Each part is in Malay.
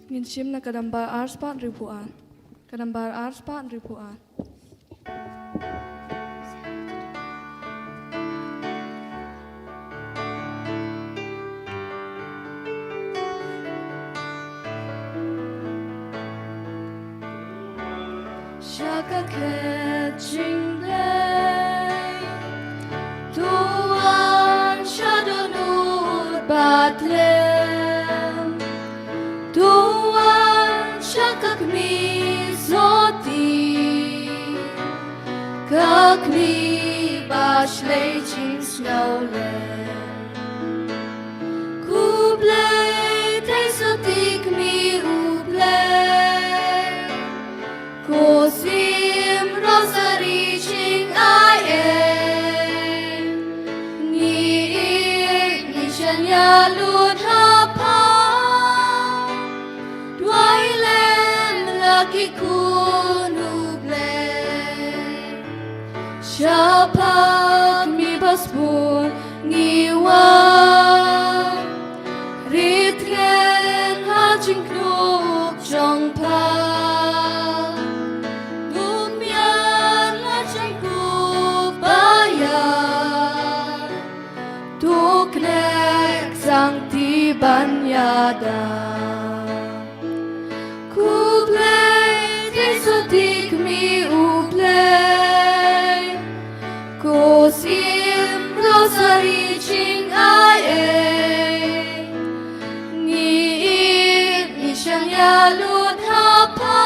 Ngin sim na kadambar arspat ribuan. Kadambar arspat ribuan. Shaka catching day. Tuan shadonut batlem. Tuan shakak mi zoti. Kak mi bashlei ching snowland. Kublei te sotik mi ublei. Kosim rosary ching I am. Ni shanya lut hapa. Dwailem laki kunuble. Shapak mi baspun niwa. Ritgen hajing knuk jong pa. Banyada Kublai te sotik mi ublei Kosim rosary ching I Ni shanya lut hapa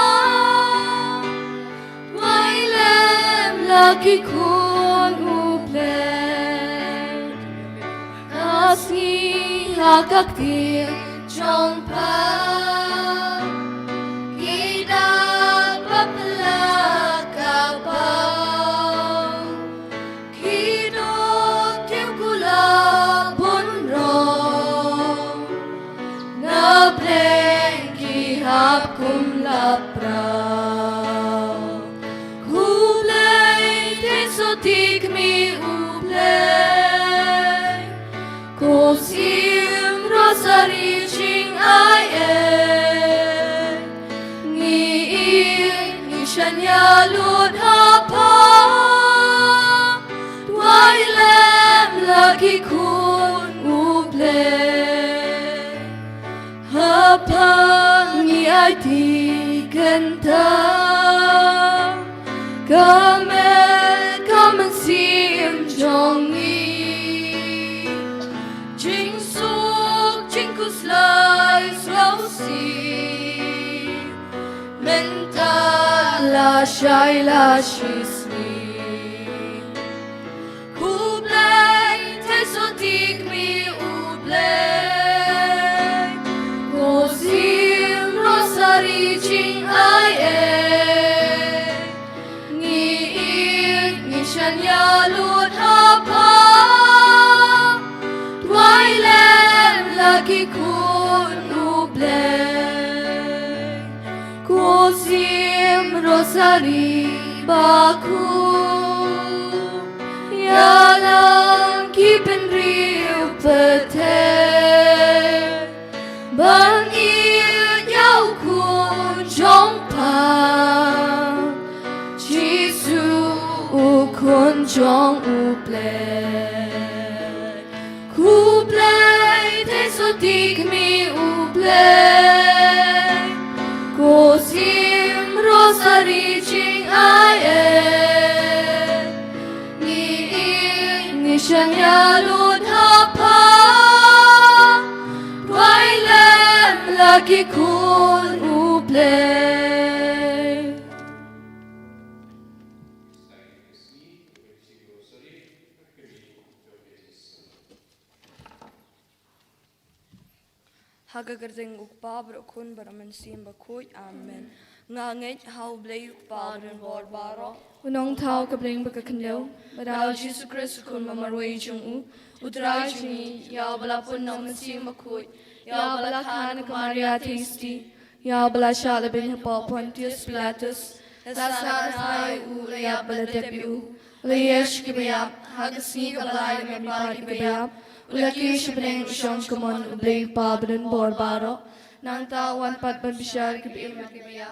Wailem laki kun ublei Kasi Hakaktir jong pa Idak papalakaw pa Kidok tiw kulak bunrong Nableng kihap kum lapraw Kublay te sotik mi ublay Kosi Rosary ching I am. Ni shanya lut hapa. Dwailem laki kun ublei. Hapa ni ay di ganta. Kamen sim jong ni. Slice rosy Mentala shaila shismi Kublai te sotik mi ublei Kosim rosary ching I am Ni shanya lut hapa Dwailem laki kun ublei Kosim rosary baku Yalang kipen riu pete Bang il yau kun jong pa Jisu kun jong ublei Kublai te sotik mi ublei Kosim rosary ching I am Ni shanya lut hapa Dwailem laki kun ublei Hagagarding ukpa brokun baraman simba kuy amen. Ngangit hau blay ukpa bran borbaro. Unong tau kabling bakakandaw. Badal Jesus Christ kun mamarway chung Utray chungi yaw bala punong simba kuy. Yaw bala kan kamaria tasty. Yaw bala shala bin hapa Pontius Pilatus. Dasar ulaya bala debu. Ulayas kibayap. Hagasni kabalay may kibayap. Ulaki siya pinang isyong kumon ublay pabron borbaro. nang ta wan pat ban bishar ke bi mat ke biya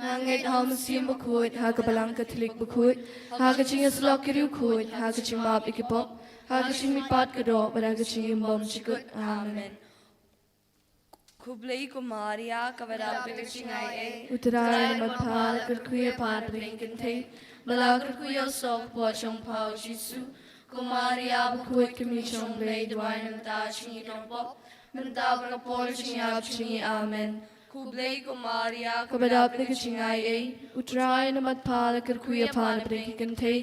nangait ham sim bakhuit ha ka balang katolik bakhuit ha ka ching slok kiriu khuit ha ka ching map ikipop ha ka ching mipat ka do bara ka ching imbom chikut amen Kublai Kumaria kavarap kachingai Uttarai matpal kurkuya pat brinkin thay Bala kurkuya sok pochong pao jisu Kumaria bakhuit kamichong blay dwainam ta chingi nongpop Menta prakapol chingap chingi amen Kublai Kumaria kavarap kachingai Uttarai matpal kurkuya pat brinkin thay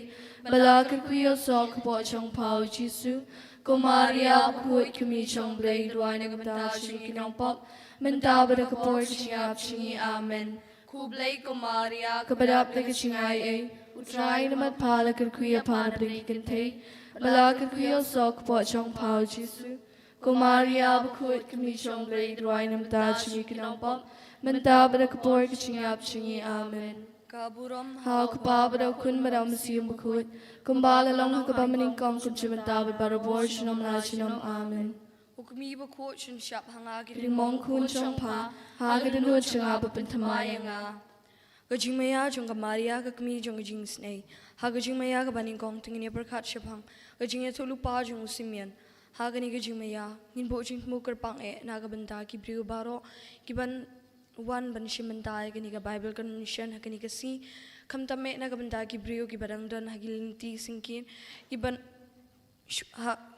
Bala kurkuya sok pochong pao jisu Kumaria bakhuit kamichong blay dwainam ta chingi nongpop Menta prakapol chingap chingi amen Kublai Kumaria kavarap kachingai Uttrai namat pala kurkuya pan brinkin thay Bala kurkuya sok pochong pao jisu Kumaria bakhuit kamichong blay dwainam ta chingi kinampap Menta prakapol chingap chingi amen Kaburam ha kupabara kun maram siyum bakhuit Kumbala long hakabamaning kong kunchimenta barabor shinam lachinam amen Ukmi bakhuit shun shap hangagi rimong kun chong pa Hagadanu changaba pintamayanga Gajingmaya jong Maria kakmi jong gajing snay. Hagajingmaya kabaning kong tingin niya berkat syapang. Gajingnya tulupa jong usimian. Hagani gajingmaya ngin bo jing mukar pang nagabanta ki briu baro kiban wan ban shimantay kani ka Bible convention hagani kasi kamtame nagabanta ki briu ki barangdan hagilinti singkin kiban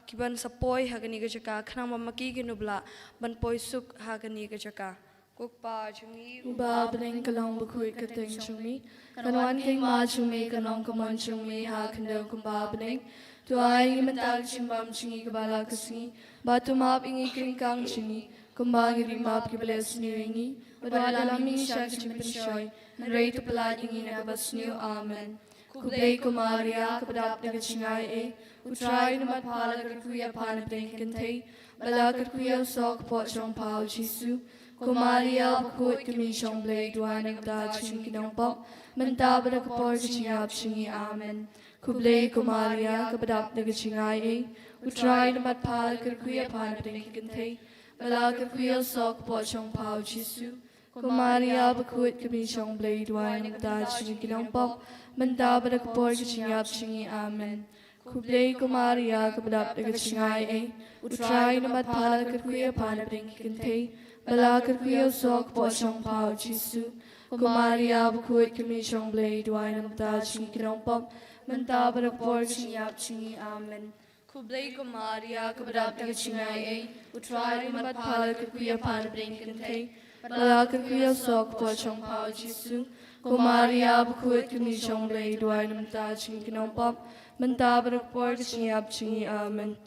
kiban sapoy hagani ka jaka khanang mamaki kinubla ban poy suk hagani ka jaka. Kukpa chungi uba bring kalong bakhuit kateng chungi kanwan king ma chungi kanong kamon chungi ha kando kumba bring tuai mentag chimbam chungi kabala kasi batu map ingi kringkang chungi kumba ngiri map ki bless ni ingi wadala laming shak chimpen shoy nray tu pala ingi nagabas niyo amen Kublai Kumaria kapadap nagachingai utray namat pala katkuya pan bring kantay bala katkuya sok pochong pao jisu Kumaria bakhuit kamichong blay dwainam ta chingi kinongpop Menta prakapol chingap chingi amen Kublai Kumaria kapadap nagachingai Utray namat pal kurkuya pan brinkin thay Bala kurkuya sok pochong pao jisu Kumaria bakhuit kamichong blay dwainam ta chingi kinongpop Menta prakapol chingap chingi amen Kublai Kumaria kapadap nagachingai Utray namat pal kurkuya pan brinkin thay Bala kurkuya sok pochong pao jisu Kumaria bakhuit kamichong blay dwainam ta chingi kinongpop Menta prakapol chingap chingi amen Kublai Kumaria kapadap nagachingai Utray namat pala kurkuya pan brinkin thay Bala kurkuya sok pochong pao jisu Kumaria bakhuit kamichong blay dwainam ta chingi kinongpop Menta prakapol chingap chingi amen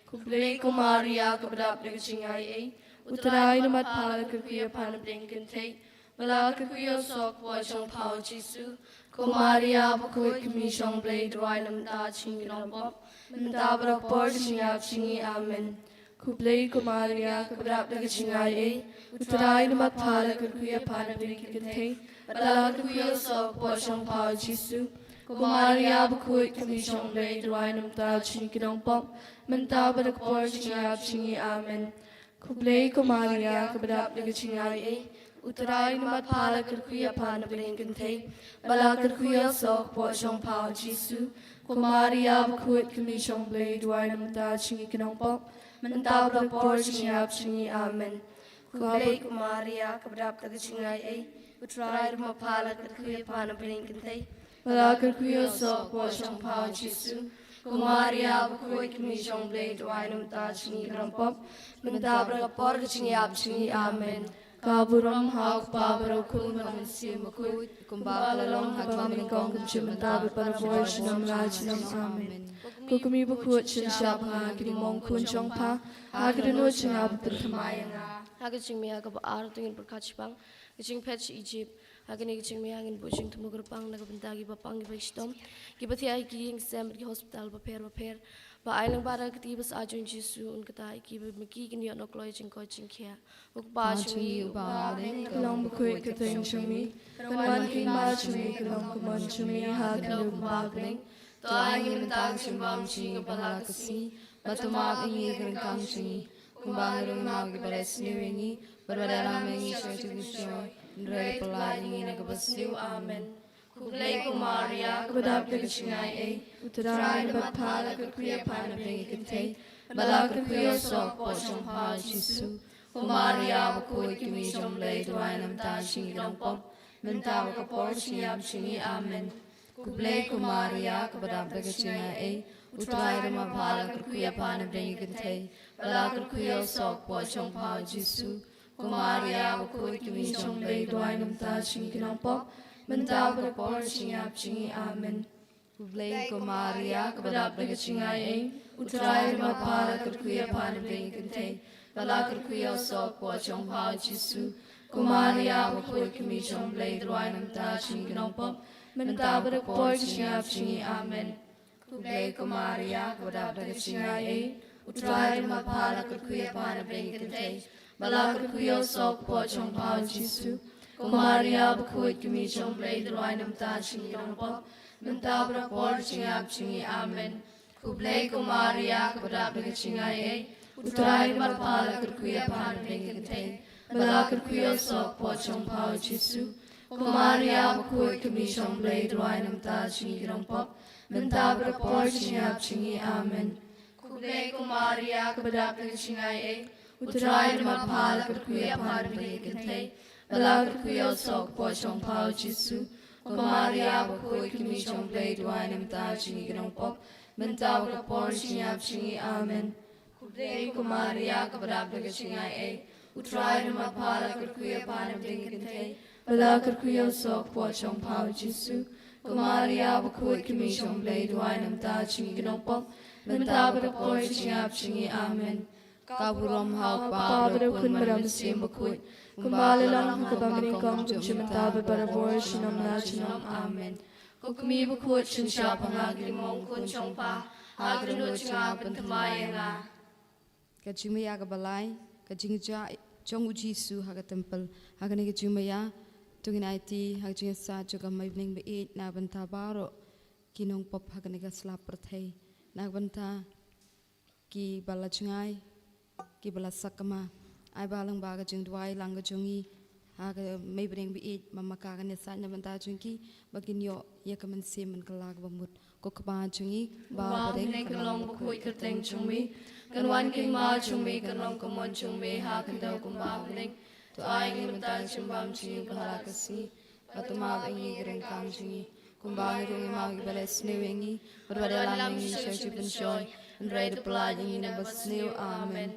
Kublai Kumaria kapadap nagachingai Utray namat pala kurkuya pan brinkin thay Bala kurkuya sok pochong pao jisu Kumaria bakhuit kamichong blay dwainam ta chingi kinongpop Menta prakapol chingap chingi amen Kublai Kumaria kapadap nagachingai Utray namat pala kurkuya pan brinkin thay Bala kurkuya sok pochong pao jisu Kumaria bakhuit kamichong blay dwainam ta chingi kinongpop Menta prakapol chingap chingi amen Kublai Kumaria kapadap nagachingai Utray namat pala kurkuya pan brinkin thay Bala kurkuya sok pochong pao jisu Kumaria bakhuit kamichong blay dwainam ta chingi kinongpop Menta prakapol chingap chingi amen Kublai Kumaria kapadap nagachingai Utray namat pala kurkuya pan brinkin thay Bala kurkuya sok pochong pao jisu Kumaria bakhuit kamichong blay dwainam ta chingi kinongpop Menta prakapol chingap chingi amen Kaburam hak pabaro kun maram sim bakhuit Kumbala long hakmamin kong kunchimenta barabor shinam lachinam amen Kukumi bakhuit shin shap nga kinimong kun chong pa Hagdanu chingap pintamayanga Hagaching me hagab aratingin perkachpang Gaching pech Egypt Hagani gaching me hagin buching tumugrapang nagabintagi bapang gibashtom Gibati ay kiying sem di hospital baper Ba ailang bara katibas ajon Jesu un kata ikibib maki gini ono kloy jing ko jing kia Ukba chungi Ba kalong bakhuit kateng chungi Kanwan king ma chungi kalong kumon chungi Hagdanu kumbabling To angin mentang chimbam chingi balakasi Batumap ingi gerengkang chingi Kumbang rung nagi bares niwingi beradalam mengi syaitu bishoy ndrai pelai ingin nagabasiu amen Kublai ko Maria, kabadab na kacingay ay, utaray na batpala kakuya panabing ikintay, balak kakuya sok po siyang pa Jisu. Ko Maria, wakoy kimi siyang lay duway nam ta siyang pop, mentawa ka por siyam singi amen. Kublai ko Maria, kabadab na kacingay ay, utaray na mapala kakuya panabing ikintay, balak kakuya sok po siyang pa Jisu. Ko Maria, wakoy kimi siyang lay duway nam ta siyang pop, Mentau ka por singap singi amen. Kublai ko Maria Kabadap na kachingay ay, utray na mapala katkuya panabing kantay, bala katkuya sok po chong pao Jisu. Ko Maria, wakoy kami siyang blay druay ng ta singi ginopop, mentau ka por singap singi amen. Kublai ko Maria, kabadap na kachingay ay, utray na mapala katkuya panabing kantay, bala katkuya sok po chong pao Jisu. Ko Maria, bakoy kami siyang blay druay ng ta singi ginopop, mentau ka por singap singi amen. Kublai ko Maria, kabadap na kachingay ay, utray na mapala katkuya panabing kantay, bala katkuya sok po chong pao Jisu. Ko Maria, bakoy kami siyang blay druay ng ta singi ginopop, mentau ka por singap singi amen. Kublai ko Maria, kabadap na kachingay ay, utray na mapala katkuya panabing kantay, bala katkuya sok po chong pao Jisu. Ko Maria, bakoy kami siyang blay druay ng ta singi ginopop, mentau ka por singap singi amen. Kublai ko Maria, kabadap na kachingay ay, utray na mapala katkuya panabing kantay, bala katkuya sok po chong pao Jisu. Ko Maria, bakoy kami siyang blay druay ng ta singi ginopop, mentau ka por singap singi amen. kaburom hau Padre kun maram sim bakut, kumbali lang kabamaning kong jumentabe para vor sinam na sinam amen. Kukumi bakut sin siya pangagli mong kun chong pa, agrin nga pantamaya nga. kachimaya ka balai kachingja chong Jisu haga temple haga ni kachimaya tungin IT haga jinga sa juga mai bning be it na banta baro kinong pop haga ni ka slap prathai na banta ki balachngai ki bala sakama ai balang baga jing dwai langa jungi haga mai bring bi it mama ka ne sa na banta jungi bagin yo ya kaman semen kalag bamut ko kaba jungi ba Ba bring kalong bakut kateng chungmi, kanwan king ma chungmi kanong kamon chungmi ha kandaw kumba bring. To ay ngi mentan chumbam chingi pahala kasi, patuma ingi gereng kam chingi. Kumba ngi ma gi bales newengi, berbada lam ingi shoji penshoy, andrai de pelaj ingi nebas new amen.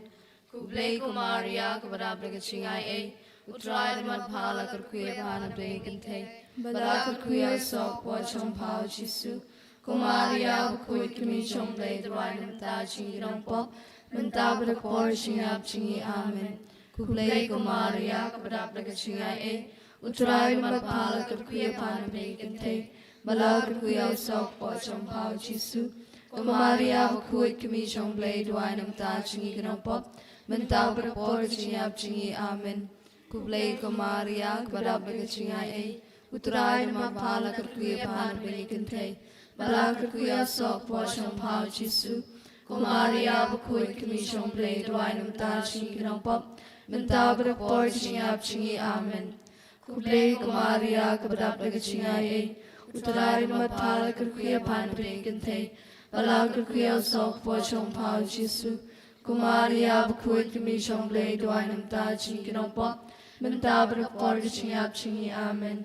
Kublai ko Maria, kabadab na kachingay ay, utray na madpala katkuya panabing kantay, bala katkuya sok po chong pao Jisu. Ko Maria, bakoy kami siyang blay druay ng ta singi ginopop, mentau ka por singap singi amen. Kublai ko Maria, kabadap na kachingay ay, utray na madpala katkuya panabing kantay, bala katkuya sok po chong pao Jisu. Ko Maria, bakoy kami siyang blay druay ng ta singi ginopop, mentau ka por singap singi amen. Kublai ko Maria, kabadap na kachingay ay, utray na madpala katkuya panabing kantay, bala katkuya sok po siyang pao Jisu. Ko Maria, bakoy kami siyang blay druay ng ta singi ginopop, mentau ka por singap singi amen. Kublai ko Maria, kabadap na kachingay ay, utray na madpala katkuya panabing kantay, bala katkuya sok po siyang pao Jisu. Ko Maria, bakoy kami siyang blay druay ng ta singi ginopop, mentau ka por singap singi amen.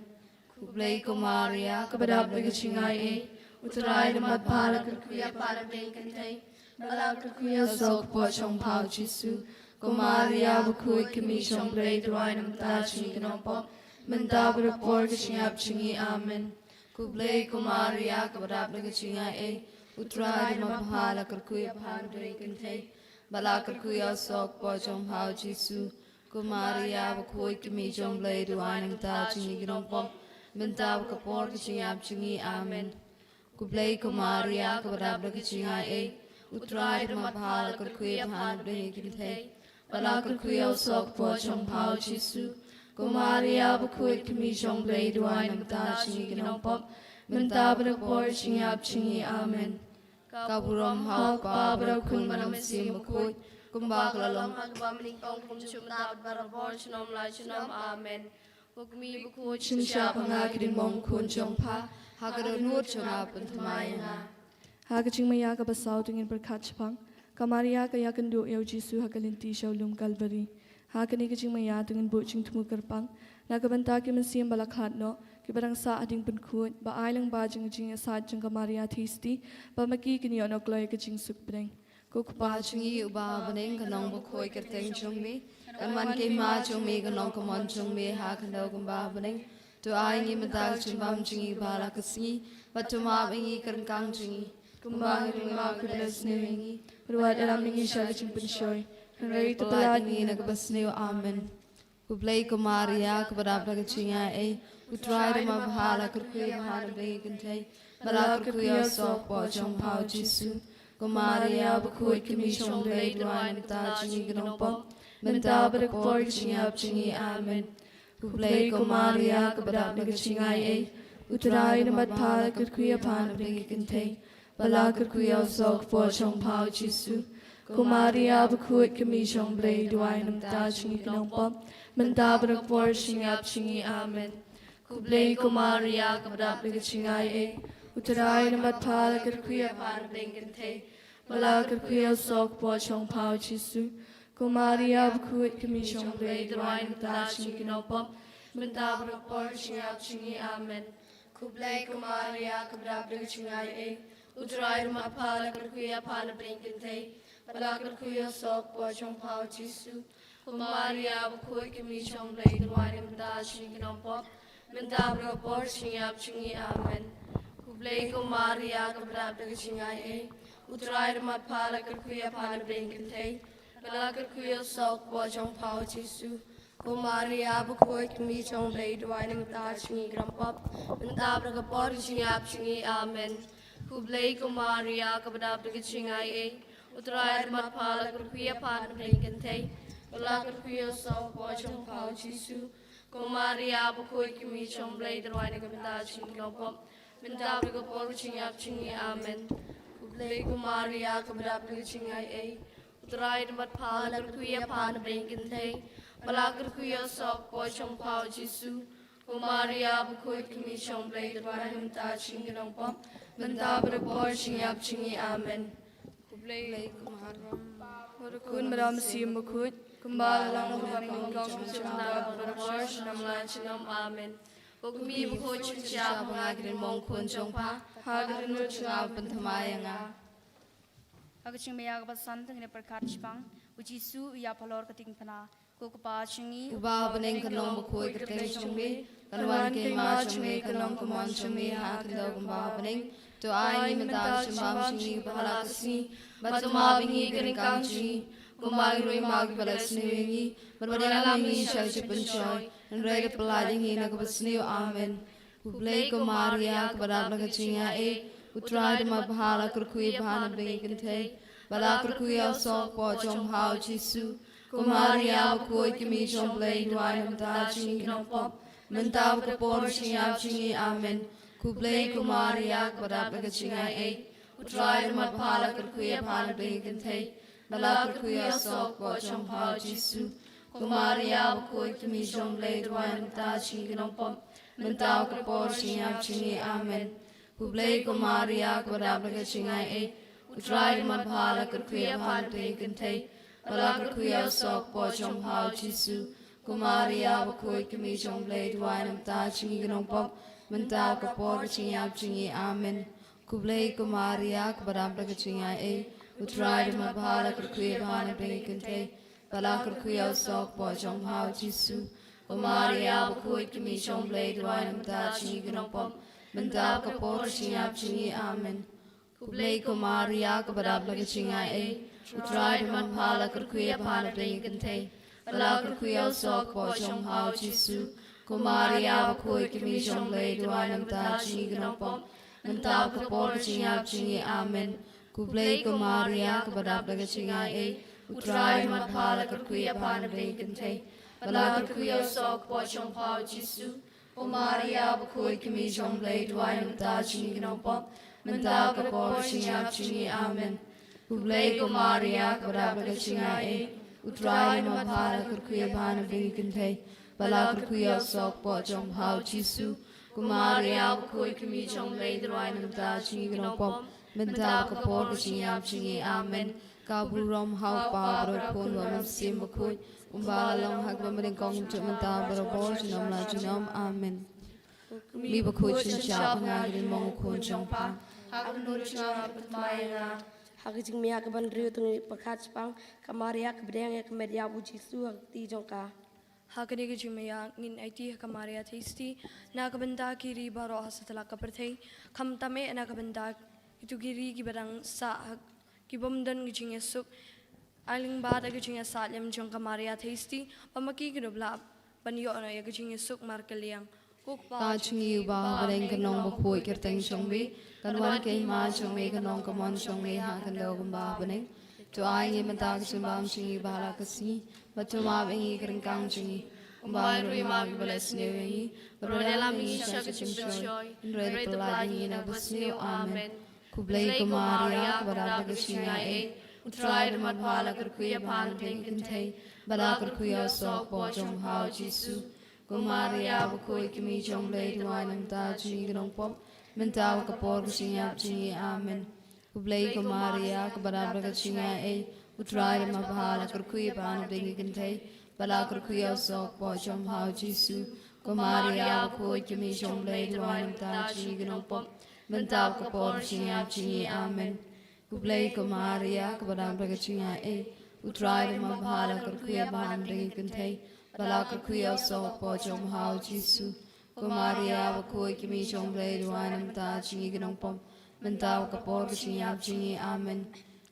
Kublai ko Maria, kabadap na kachingay ay, utray na madpala katkuya panabing kantay, bala katkuya sok po siyang pao Jisu. Ko Maria, bakoy kami siyang blay druay ng ta singi ginopop, mentau ka por singap singi amen. Kublai ko Maria, kabadap na kachingay ay, utray na madpala katkuya panabing kantay, bala katkuya sok po siyang pao Jisu. Ko Maria, bakoy kami siyang blay druay ng ta singi ginopop, mentau ka por singap singi amen. Kublai ko Maria, kabadap na kachingay ay, utray na madpala katkuya panabing kantay, bala katkuya sok po siyang pao Jisu. Ko Maria, bakoy kami siyang blay druay ng ta singi ginopop, mentau ka por singap singi amen. kaburom hau pa bro kun manam sim bakut kumba kalalong hagba maning tong kum chum dapat barabor chinom lai chinom amen Bukmi buku Chinsha pangagidin mong kun jong pa. hagado nur chunga pantamayanga Hagaching maya ka basaw tingin berkachpang. Kamaria ka yakan do yaw Jisu hagalinti shaulum Calvary. Hakani kaching maya tingin buching tumukarpang. Nagabanta ki masiyang balakhat no. Kibarang sa ating penkut. Ba ailang bajing jing asad jang Kamaria thisti. Ba maki kinyo no kloy kaching sukbreng. Kukpa Chingi uba baning kanong bukoy kerteng chungmi kanman ke ma chungmi kanong kamon chungmi ha kando kumba baning tu ai ngi madag chumbam chingi bala kasi batuma bingi kang chingi kumba ngi ma kudas newengi Perwat alam ningi siya kaching pensyoy. Henry Tupalad tupalad ngi nagbasniyo amen Kublay kumaria kabadab na kachinga ay utray na mabahala kurkuya bahana bingi kantay bala kurkuya sok po chong pao Jisu Kumaria bukoy kimi chong lay duan ta chingi ganopom Menta badak por chingi chingi amen Kublay kumaria kabadab na kachinga ay utray na matpala kurkuya bahana bingi kantay bala kurkuya sok po chong pao Jisu Kumaria bukoy kimi chong lay duan ta chingi ganopom Menta badak por chingi amen Kublay kumaria kabadab na kachinga ay Utaray na matpala kurkuya bahana bingi kantay Bala kurkuya sok po chong pao Jisu Kumaria bukuit kami chong lay Dwain ta chingi kinopom Benta barak por chingi amen Kublay kumaria kabdab na chingai ay Utray na matpala kurkuya bahana bingi kantay Bala kurkuya sok po chong pao Jisu Kumaria bukuit kami chong lay Dwain ta chingi kinopom Benta barak por chingi amen Kublay kumaria kabdab na chingai ay Utray matpala kurkuya bahana bingi kantay Bala kurkuya sok po chong pao Jisu Kumaria bukoy kami chong lay Dwain ta chingi grampop Benta barak por chingi amen Kublay kumaria kabdab na chingai ay Utray matpala kurkuya bahana bingi kantay Bala kurkuya sok po chong pao Jisu Kumaria bukoy kami chong lay Dwain ta chingi grampop Benta barak por chingi amen Kublay kumaria kabdab na chingai ay Utray matpala kurkuya bahana bingi kantay Bala kurkuya sok po chong pao Jisu Kumaria bukoy kami chong lay Dwain ta chingi grampop Benta barak por chingi amen Kublay Kun madam siyam bukut Kumbala lang kumaming kong chumda Barabor shinamlan chinam amen Bukmi buku chinsha Pangagrin mong kun chong pa Hagrin nur chunga pantamayanga Agaching maya kabasan tangina perkatchpang Ujisu ya palor kating pana Kukupa chingi Uba baning kanong bukoy kerteng chungmi Kanwan kay ma chungmi kanong kumon chungmi ha kando kumba baning Tu ay ni mental chumbam chingi bahala kasi Batuma bingi kang chingi Kumagiroi magi balas niwingi Berbadalam ni syal cipencoy Nrega pelading hi nagabasniyo amen Kublay kumaria kabadab nagachinga e Utray dama bahala kurkuya bahana bingi kantay Bala kurkuya sok po chong hao Jisu Kumaria bukoy kimi chong blay Dwain namta chingi kinopop Mentaw kapor chingi amen Kublay kumaria kabadab nagachinga e Utray dama bahala kurkuya bahana bingi kantay Bala kurkuya sok po chong hao Jisu Kumaria bukoy kimi chong blay Dwain namta chingi kinopop Mentaw kapor chingi amen Kublay kumaria kabadab nagachinga e Utray dama bahala kurkuya bahana bingi kantay Bala kurkuya sok po chong hao Jisu Kumaria bukoy kimi chong blay Dwain namta chingi kinopop Mentaw kapor chingi amen Kublay kumaria kabadab nagachinga e Utray dama bahala kurkuya bahana bingi kantay Bala kurkuya sok po chong hao Jisu Kumaria bukoy kimi chong blay Dwain namta chingi kinopop Mentaw kapor chingi amen Kublay kumaria kabadab nagachinga e Utray dama bahala kurkuya bahana bingi kantay Bala kurkuya sok po chong hao Jisu Kumaria bukoy kimi chong blay Dwain namta chingi kinopop Mentaw kapor chingi amen Kublay kumaria kabadab nagachinga e Utray dama bahala kurkuya bahana bingi kantay Bala kurkuya sok po chong hao Jisu Kumaria bukoy kimi chong blay Dwain namta chingi kinopop Mentaw kapor chingi amen Kublai ko Maria kabarab laga e utrai ma bhala kurkuya bhana bingkinthe bala kurkuya sok po jong hao jisu Kumaria koi kami jong lay drawai nam ta chingi gno pom mental ka por ka chingyam chingi amen kaburom hao pa bro pon wa mam sim bakoi umbala long hak ba mring kong chu mental bro bor chinom la chinom amen mi bakoi chin cha nga gri mong kon jong pa hak nur cha patmai nga Hakijing miya ka ban riu tung pakat pang kamaria ka bdeng ya ka media bu jisu hak ti jong ka. Hakani ke jumaya ngin IT kamaria thisti na kabanda ki ri baro hasatala kaperthei kham tame na kabanda itu giri ki barang sa ki bomdan ki jinge suk aling bada ki jinge sa lem jong kamaria thisti pamaki ki robla banyo na ya ki jinge suk mar kaliang ta chingi ba bareng kanong bakoi kerteng chongbe kanwan ke ma chongme kanong kamon chongme ha kan do ba baneng to ai ngi mata ki chumbam chingi ba la kasi batu ma bengi kering kang chingi umba rui ma ki bless ne wengi brodela mi sha ki chimchoy re pla ni na busni amen kublai ko maria barada ki chinga e utrai ma bhala kar kuya bhan benkin thei bala kar kuya so po jong hao jisu Kumaria bakoi kimi jong lay duai nam ta chingi gnong pom mentaw ka por chingyap chingi amen kublai Kumaria kabarabra ka chinga e utrai ma bhala kurkuya ban bengi kintai bala kurkuya sok po jom hao jisu Kumaria bakoi kimi jong lay duai nam ta chingi gnong pom mentaw ka por chingyap chingi amen kublai Kumaria kabarabra ka chinga e utrai ma bhala kurkuya ban bengi kintai bala kurkuya so po jom hao jisu Kumaria bakoi kimi jong lay duai nam ta chingi gnong pom mentaw ka por chingyap chingi amen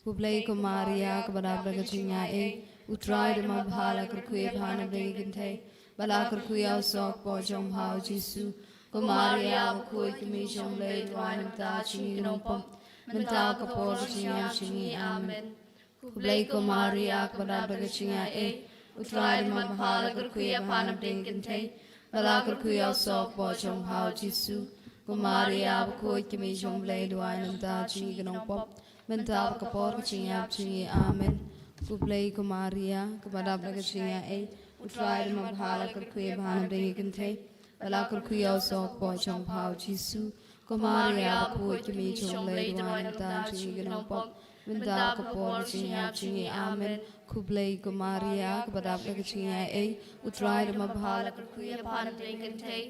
kublai Kumaria kabarabra ka chinga e utrai ma bhala kurkuya bhana bengi kintai bala kurkuya so po jom hao jisu Kumaria bakoi kimi jong lay duai nam ta chingi gnong pom mentaw ka por chingyap chingi amen kublai Kumaria kabarabra ka chinga e utrai ma bhala kurkuya bhana bengi kintai bala kurkuya so po jom hao jisu Kumaria bakoi kimi jong lay duai nam ta chingi gnong pom mentaw ka por chingyap chingi amen kublai Kumaria kabarabra ka chinga e utrai ma bhala kurkuya bhana bengi kintai bala kurkuya so po jom hao jisu Kumaria bakoi kimi jong lay duai nam ta chingi gnong pom mentaw ka por chingyap chingi amen kublai Kumaria kabarabra ka chinga e utrai ma bhala Kurkuya bhana bengi kintai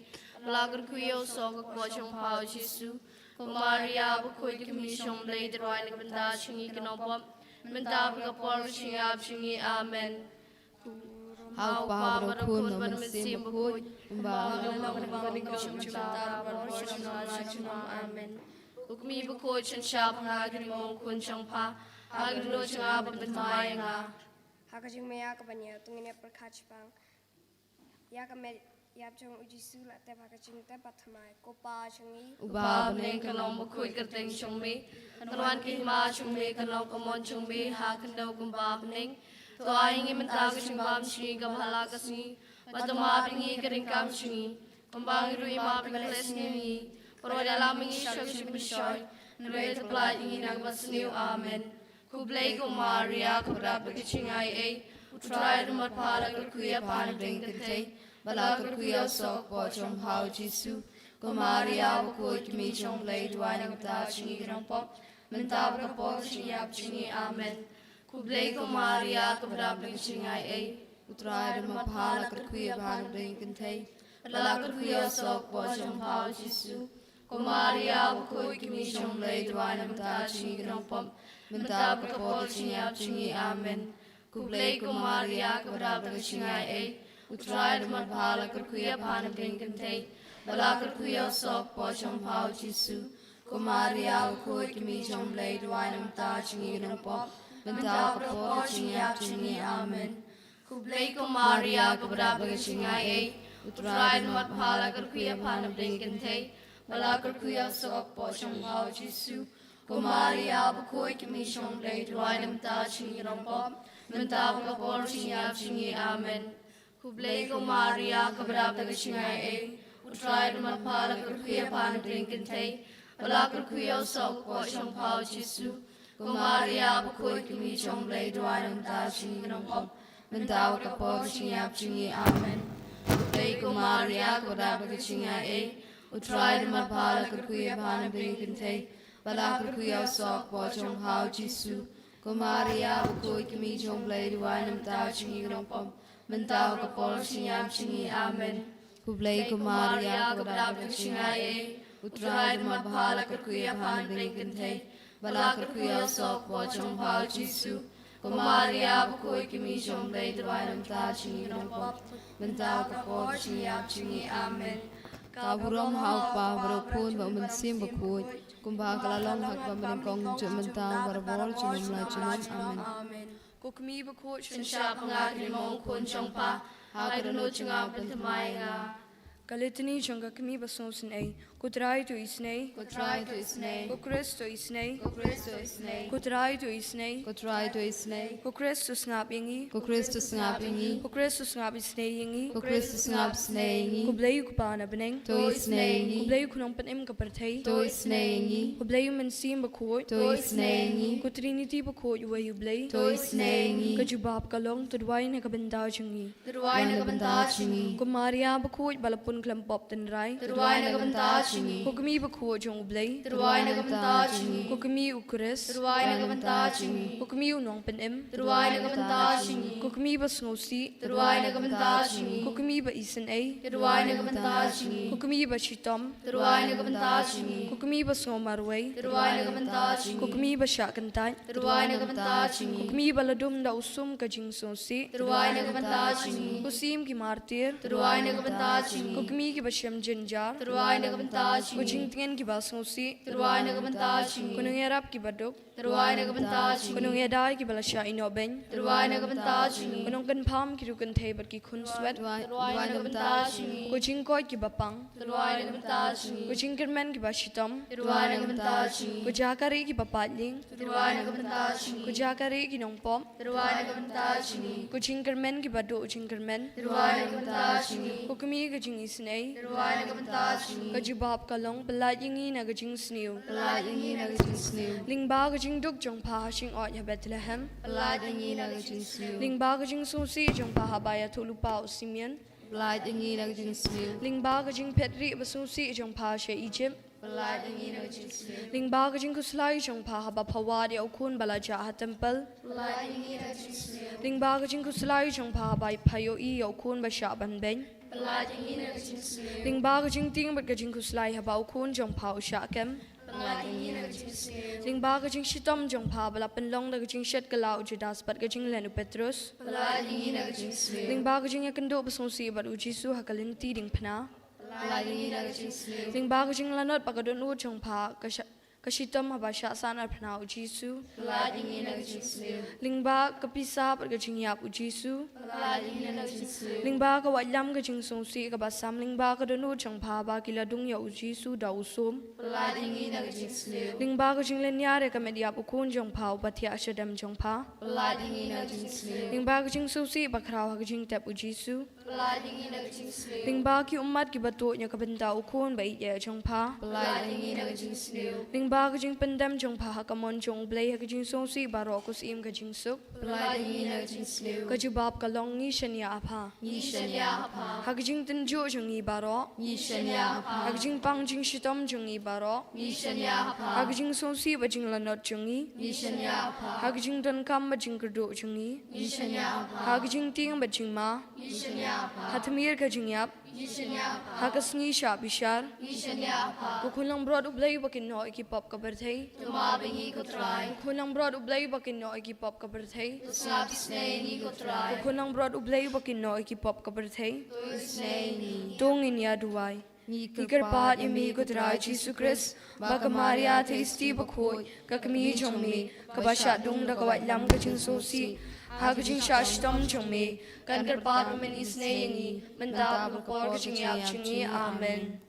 bala kurkuya sok po jong hao jisu Kumaria bakoi kimi jong lay duai nam ta chingi gnong pom mentaw ka por chingyap chingi amen. hao pa bro kun no man sim bakoi umba Amen. Ukmi bakoi chan shap nga gri mong kun chang pa aglo changa batmai nga Hakajing maya kabanya tungine perkachpang ya kamer yap jong uji sula te hakajing te pathamai kopa changi uba bneng kanong bakoi kerteng chong me kanwan ki ma chong me kanong kamon chong me ha kandau kumba bneng to aingi mentag ching bam chi gamhala kasi batama bingi kering kam chi kumbang rui ma bingles ni Prodala mingi shak shimshoy nre tapla ingi nagbasniu amen kublai Kumaria kabrab kichingai e utrai rumat phala kurkuya pan bengkate bala kurkuya sok po jom hao jisu Kumaria bakoi kimi jong lay duai nam ta chingi gnong pom mentaw ka por chingyap chingi amen kublai Kumaria kabrab kichingai e utrai ma bhala kurkuya bhana bengi kintai bala kurkuya sok po jom hao jisu Kumaria bakoi kimi jong lay duai nam ta chingi gnong pom mentaw ka por chingyap chingi amen kublai Kumaria kabrab kichingai e utrai ma bhala kurkuya bhana bengi kintai bala kurkuya sok po jom hao jisu Kumaria bakoi kimi jong lay duai nam ta chingi gnong pom mentaw ka por chingyap chingi amen kublai Kumaria kabrab kichingai e utrai ma bhala kurkuya bhana bengi kintai bala kurkuya sok po jom hao jisu Kumaria bakoi kimi jong lay duai nam ta chingi gnong pom mentaw ka por chingyap chingi amen kublai Kumaria kabrab kichingai e utrai ma bhala kurkuya bhana bengi kintai bala kurkuya sok po jom hao jisu Maria bakoi kimi chong blai dwai nam ta ching nong pom mentau ka po ching yap ching amen Blai ko Maria ko da ba ching ai utrai ma pala ka kuya ban bring kin thai bala ka kuya sok po chong hao Jisu ko Maria bakoi kimi chong blai dwai nam ta ching nong pom mentau ka po ching yap ching amen Blai ko Maria ko da ba ching ai utrai ma pala ka kuya ban bring kin thai bala ka kuya sok po chong hao Jisu ko Maria bakoi kimi chong blai dwai nam ta ching nong pom mentau ka po ching yap ching amen Kaburom hau pa bro phun ba mun sim ba khoi kumba kala long hak ba mun kong chu mun ta bar bol chu mun la chu mun amen Ko kami bakoi Shin sha panga kri mong kun chong pa ha ka no chunga pentamai nga Kalitani changa kami basong sinay. Ko try to isnay. ko try to isnay Ko Kristo isnay. ko Kristo isnay Ko try to isnay. ko try to isnay Ko Kristo ngap ingi. ko Kristo ngap ingi Ko Kristo ngap isnay ingi. ko Kristo ngap snay Ko ingi blayu ko pa na beneng. to isnay Ko ingi blayu ko nang panim ka partay. to isnay ingi Ko blayu man sim bakoi. to isnay ingi Ko Trinity bakoi wayu blay. to isnay ingi Ka jubab ka long tudway na kabanda changi. Turuai na kabanta chingi Ko Maria bakoi balapun klampop tenray. Turuai na kabanta chingi Ko kami bakoi jong blay. Turuai na kabanta chingi Ko kami ukres. Turuai na kabanta chingi Ko kami unong panim. Turuai na kabanta chingi Ko kami ba sngosi. Turuai na kabanta chingi Ko kami ba isan ay. Turuai na kabanta chingi Ko kami ba shitom. Turuai na kabanta chingi Ko kami ba sngomarway. Turuai na kabanta Ko chingi kami ba siya kantay. Turuai na kabanta Ko chingi kami ba ladum da usum ka jing sonsi. Turuai na kabanta chingi Ko sim ki martir. Turuai na kabanta Ko chingi kami ki ba siyam jinjar. Turuai na kabanta Ko chingi jing tingen ki ba sngosi. Turuai na kabanta Ko chingi nung yarap ki ba dok. Turuai na kabanta Ko chingi nung yaday ki ba la siya inobeng. Turuai na kabanta chingi Ko nung kanpam ki rukan tay bat ki kun swet. Turuai Turuai na kabanta chingi Ko jing koy ki ba pang. Turuai na kabanta chingi Ko jing kermen ki ba shitom. Turuai na kabanta chingi Ko jakari ki ba patling. Turuai na kabanta chingi Ko jakari ki nong pom. Turuai na kabanta chingi Ko jing kermen ki ba do jing kermen. Turuai na kabanta chingi Ko kami ka jing isnay. Turuai na kabanta chingi Ka jubab ka long balat yingi na ka jing sniw. Palad ingi na gajing sniw Lingba ka jing duk jong pa shing ot ya Bethlehem. Palad ingi na gajing sniw Lingba ka jing susi jong pa habaya tulupa o Simeon. Palad ingi na gajing sniw Lingba ka jing petri ba susi jong pa she Egypt. Palad ingi na gajing sniw Lingba ka jing kuslay jong pa haba pawadi au kun bala jaha temple. Palad ingi na gajing sniw Lingba ka jing kuslay jong pa haba payo i au kun ba sha ban beng. Palad ingi na gajing sniw Lingba ka jing ting bat ka jing kuslay haba au kun jong pa u sha kem. Palad ingi na gajing sniw Lingba ka jing shitom jong pa bala penlong da ka jing shet ka lau Judas bat ka jing lenu Petrus. Palad ingi na gajing sniw Lingba ka jing yakendo ba songsi bat u Jisu hakalin ti ding pana. Palad ingi na gajing sniw Lingba ka jing lanot pa ka don u jong pa ka shitom haba sha sanar pana u Jisu. Palad ingi na gajing sniw Lingba ka pisa bat ka jing yap u Jisu. Palad ingi na gajing sniw Lingba ka wajlam ka jing songsi ka ba sam lingba ka don u jong pa ba kila dung ya u Jisu da u som. Palad ingi na gajing sniw Lingba ka jing lenyare ka media u kun jong pa u batia ashadam jong pa. Palad ingi na gajing sniw Lingba ka jing songsi ba kraw ka jing tap u Jisu. Palad ingi na gajing sniw Lingba ki umat ki bato nya ka benda u kun ba iya jong pa. Palad ingi na gajing sniw Lingba ka jing pendam jong pa ha ka mon jong blay ha ka jing songsi ba ro kus im ka jing suk. Palad ingi na gajing sniw Ka jubab ka long ngi shanya apha. Ni shanya pa Ha ka jing tenjo jong i ba ro. Ni shanya pa Ha ka jing pang jing shitom jong i ba ro. Ni shanya pa Ha ka jing songsi ba jing lanot jong i. Ni shanya pa Ha ka jing don kam ba jing kerdo jong i. Ni shanya pa Ha ka jing ting ba jing ma. Ni shanya pa Ha thamir ka jing yap. Ni shanya pa Ha ka sngi sha bishar. Ni shanya pa Ko khulang brod ublay ba kin no ki pop ka berthai. Tuma bingi ko try Khulang brod ublay ba kin no ki pop ka berthai. Snap snay ni ko try Khulang brod ublay ba kin no ki pop ka berthai. Snay ni Tong in ya duai. Ni Ikarpat yami ko try Jesus Christ. Baka Maria te isti ba khoi. Ka kami jong me. Ka ba sha dung da ka wat lam ka jing so si. Ha ka jing sha shtom jong me. Kan karpat men isne yangi. Menta ba por ka jing yap chingi. Amen.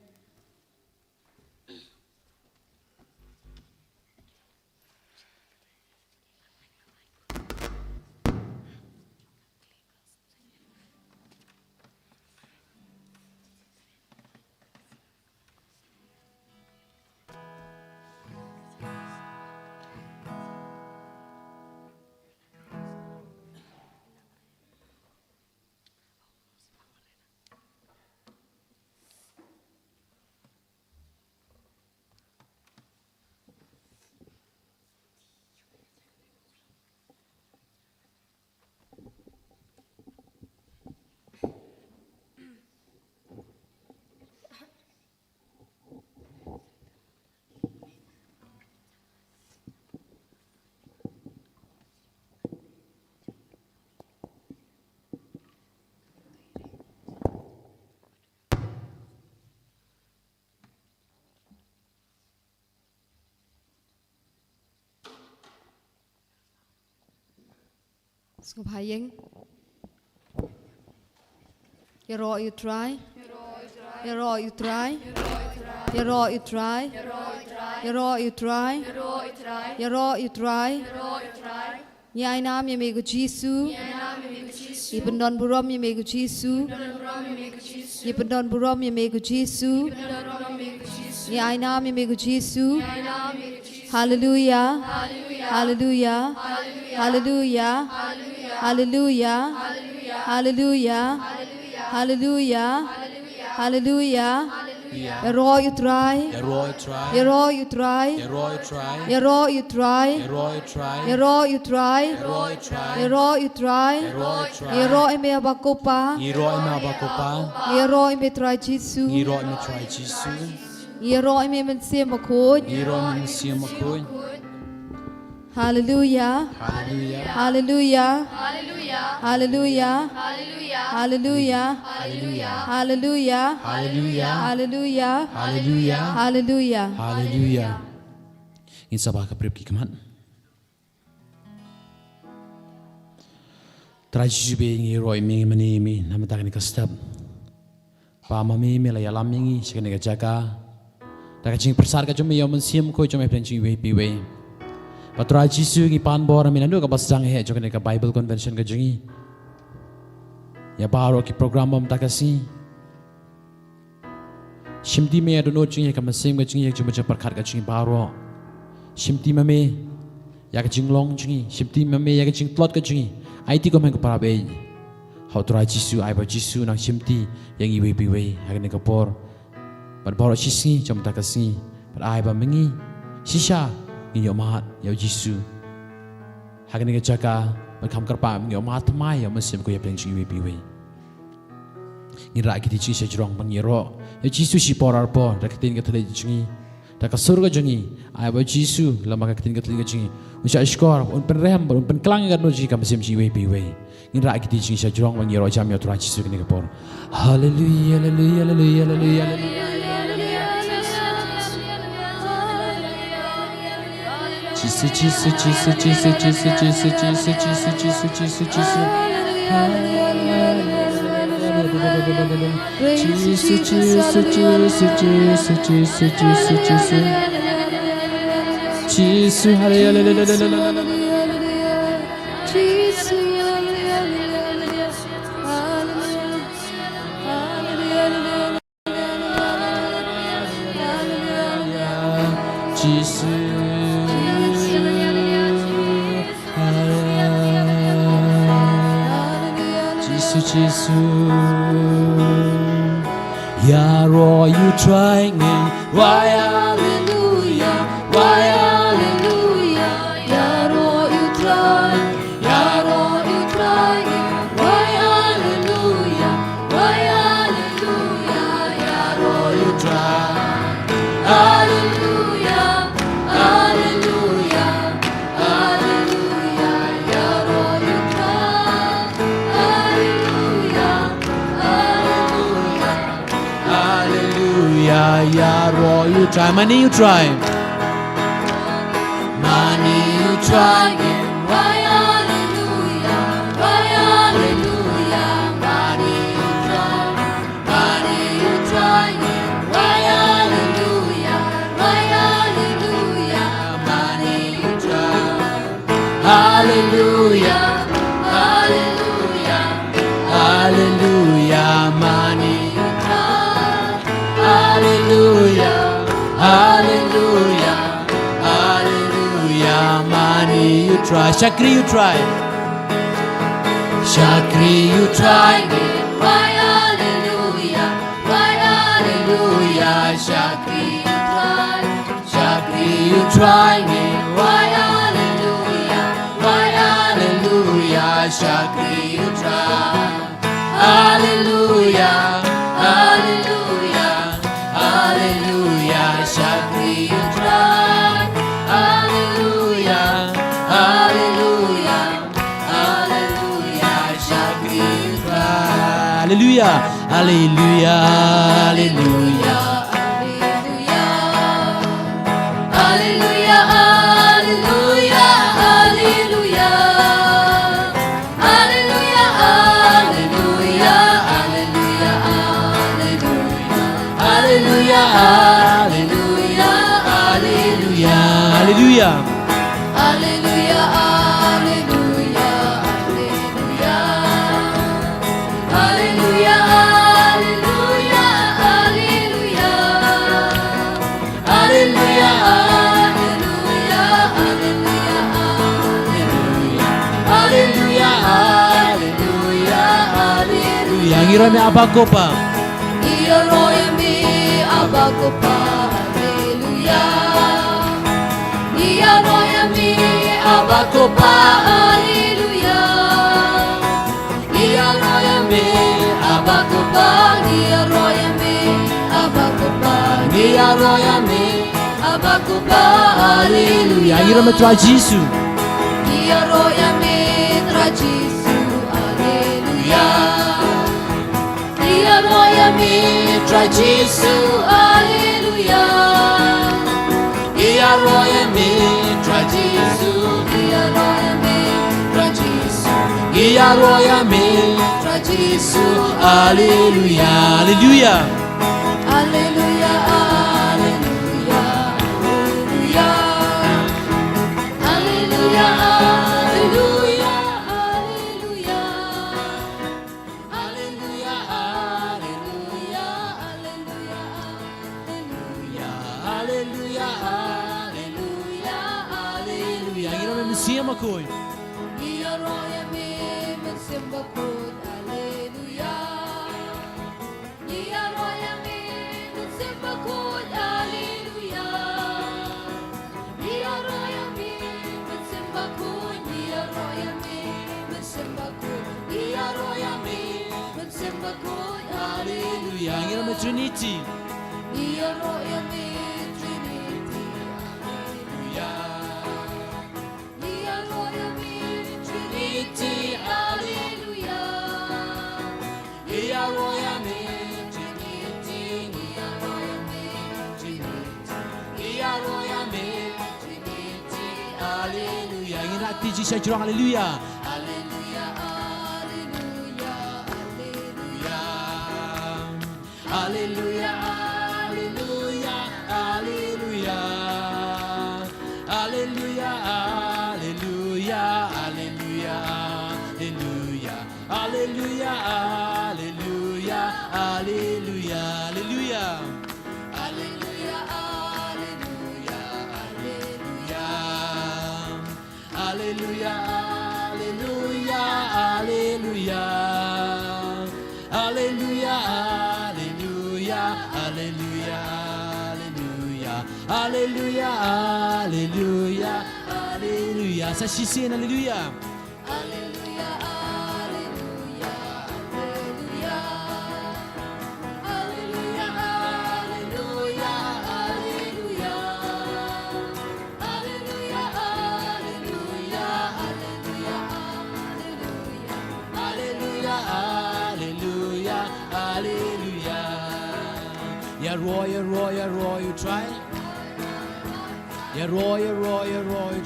Sung Haying. You roll, you try. You roll, you try. You roll, you try. You roll, you try. You roll, you try. Nhai nam ye megu Jisu. Ibn don burom ye megu Jisu. Ibn don burom ye megu Jisu. Nhai nam ye megu Jisu. Hallelujah. Hallelujah. Hallelujah. Hallelujah. Hallelujah. Hallelujah. Hallelujah. You roll, you try. You roll, you try. You roll, you try. You roll, you try. You roll, you try. You roll, you try. You roll, ime abakopa. You roll, ime try Jisu. You roll, ime mensia makut. Hallelujah. Hallelujah. Hallelujah. Hallelujah. Hallelujah. Hallelujah. Hallelujah. Hallelujah. Hallelujah. In sabah ka prep ki kaman. Trajube ngi roi mi mani mi namata ni kastab. Pa mami mi la yalam ngi sikane ka jaka. Da ka ching persar ka jumi yo mensiam ko jumi penching we piwe. Patra Jisu ngi pan bor mi nandu ka basang he jokane ka Bible convention ka jungi. Ya baro ki program mom takasi. Shimti me ado no jungi ka masing ka jungi juma japar khat ka jungi baro. Shimti mame ya ka jinglong jungi. Shimti mame ya ka jing plot ka jungi. IT ko men ko para be. How tra Jisu ai ba Jisu nang shimti yang iwe piwe hagane ka por. But baro sisi jom takasi. But ai ba mengi shisha ngi yo mat yo Jisu. Hagane ka jaka Kam karpa ngi oma tmai ya masim ko ya pleng chi we piwe ngi ra ki ti chi se jrong bang yero ya Jisu si porar po da kitin ka thale jingi da ka surga jingi ai ba Jisu lama ka kitin ka thale jingi usha skor un pen rem un pen klang ga no ji ka masim chi we piwe ngi ra ki ti chi se jrong bang yero jam yo tra Jisu ni ka por hallelujah hallelujah hallelujah hallelujah Jesus, Jesus, Jesus, Jesus, Jesus, Jesus, Jesus, Jesus, Jesus, Jesus, Jesus. Jesus, Jesus, Jesus, Jesus, Jesus, Jesus. Jesus, hallelujah. Jesus. Jesus, yeah, Roy, you trying it. Why hallelujah? Why hallelujah? Yeah, Roy, you trying. Yeah, Roy, you trying. Why hallelujah? Why hallelujah? Yeah, Roy, you trying. Hallelujah, hallelujah, hallelujah. Yeah, Roy, you trying. Hallelujah, yeah, Roy, you try. Money, you try. Money, you try. Why hallelujah? Why hallelujah? Money, you try. Money, you try. Why hallelujah? Why hallelujah? Money, you try. Hallelujah, hallelujah, hallelujah. Money, you try. Hallelujah, hallelujah, hallelujah. Money, you try. Shakri, you try. Shakri, you try. Why hallelujah? Why hallelujah? Shakri, you try. Shakri, you try. Why hallelujah? Why hallelujah? Shakri, you try. Hallelujah, hallelujah, hallelujah. Shakri, you try. Hallelujah, hallelujah, hallelujah. Shakri, you try. Hallelujah, hallelujah, hallelujah. Hallelujah, hallelujah, hallelujah. Hallelujah. Hallelujah, hallelujah, hallelujah. Hallelujah, hallelujah, hallelujah. Hallelujah, hallelujah, hallelujah. Hallelujah, hallelujah, hallelujah. Yang ira me abakopa. Iroya mi abakopa. Hallelujah. Iroya mi abakopa. Hallelujah. Iroya mi abakopa. Iroya mi abakopa. Iroya mi abakopa. Hallelujah. Yang ira me try Jesus. Iroya mi tra Jesus. Hallelujah. Iroya mi tra Jesus. Hallelujah. Iroya mi tra Jesus. Iroya mi tra Jesus. Iroya me. Tra Jesus. Hallelujah. Hallelujah. Hallelujah, hallelujah, hallelujah. Hallelujah, hallelujah, hallelujah. Hallelujah, hallelujah, hallelujah. Hallelujah, hallelujah, hallelujah. Yang ira me Messiah makoy. Iroya mi magsimbakot. Hallelujah. Iroya mi magsimbakot. Hallelujah. Iroya mi magsimbakot. Iroya mi magsimbakot. Iroya mi magsimbakot. Hallelujah. Yang ira me Trinity. Iroya mi Trinity. Iroya mi Trinity. Hallelujah. Iroya mi Trinity. Iroya mi Trinity. Iroya mi Trinity. Hallelujah. Yang ira ti Jesus jurang hallelujah. Hallelujah, hallelujah, hallelujah. Hallelujah, hallelujah, hallelujah. Hallelujah. Hallelujah. Hallelujah. Hallelujah. Hallelujah. Hallelujah. Hallelujah. Hallelujah, hallelujah, hallelujah. Hallelujah. Hallelujah. Hallelujah. Hallelujah. Hallelujah. Hallelujah. Hallelujah. Hallelujah. Hallelujah. Sa sisin hallelujah. Hallelujah, hallelujah, hallelujah. Hallelujah, hallelujah, hallelujah. Hallelujah, hallelujah, hallelujah, hallelujah. Hallelujah. Hallelujah. Hallelujah. Yeah, roy, you try. Yeah, roy, you try. Roy, roy, roy,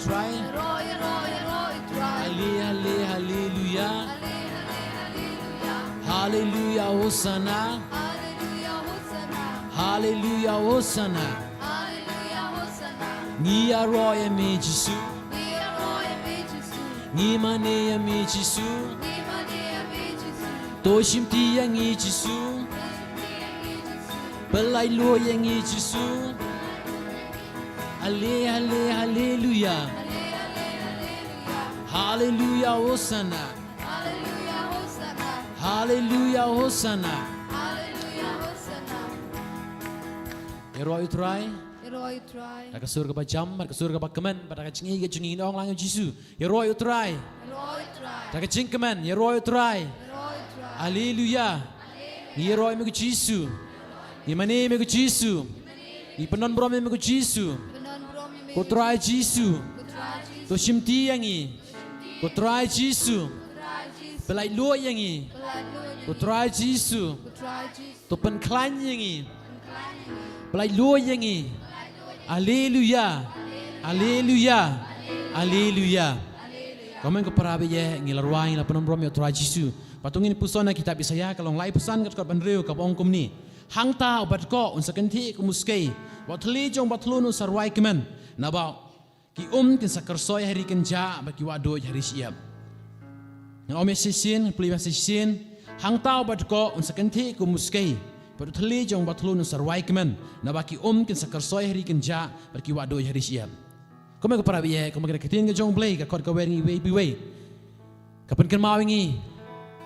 try. Hallelujah. Hallelujah, Hallelujah. Hosanna. hallelujah, Hosanna. Hallelujah. Hosanna. Hallelujah, Hosanna. Ni roy me Jesus. We are roy, me Jesus. Ni mane me Jesus. We money, me Jesus. To shimti yang Jesus. Belai lo yang Jesus. Hallelujah. Hallelujah. Hosanna. Hallelujah, Hosanna. Hallelujah. Hosanna. Hallelujah, Hosanna. Roy try. Roy, try. Ka surga ba jam, ka surga ba kemen, pada ka chingi ke chingi ong lang Jesus. Roy try. Roy, try. Ta ka ching kemen, roy try. Roy, try. Hallelujah. Roy me Jesus. Imane me Jesus. Ipanon bro me Jesus. Benon bromi me. Ko try Jesus. Try Jesus. To shimti yang i. Ko try Jesus. Try Jesus. Belai lo yang i. Ko try Jesus. Try Jesus. To pen klan yang i. Belai lo yang i. Hallelujah. Hallelujah. Hallelujah. Komen ko parabe ye ngilarwai la penon brom yo try Jesus. Patungin pusona kita bisa ya kalau lai pesan kat bandreu ka bong kumni. Hang ta obat ko unsakan thi ko muskei. Wat thli jong bat thlunu sarwai kemen. nabau ki kin sakar soy hari kan ja ba ki wa do hari siap na ome sisin pli ba sisin hang tau ba ko un sakan thi ku muskai pada thali jong batlun sarwai kemen na ba ki kin sakar soy hari kan ja ba ki wa do hari siap ko me ko para biye ko me ka tin ga jong blai ka kot ka weni we kapan kan mawingi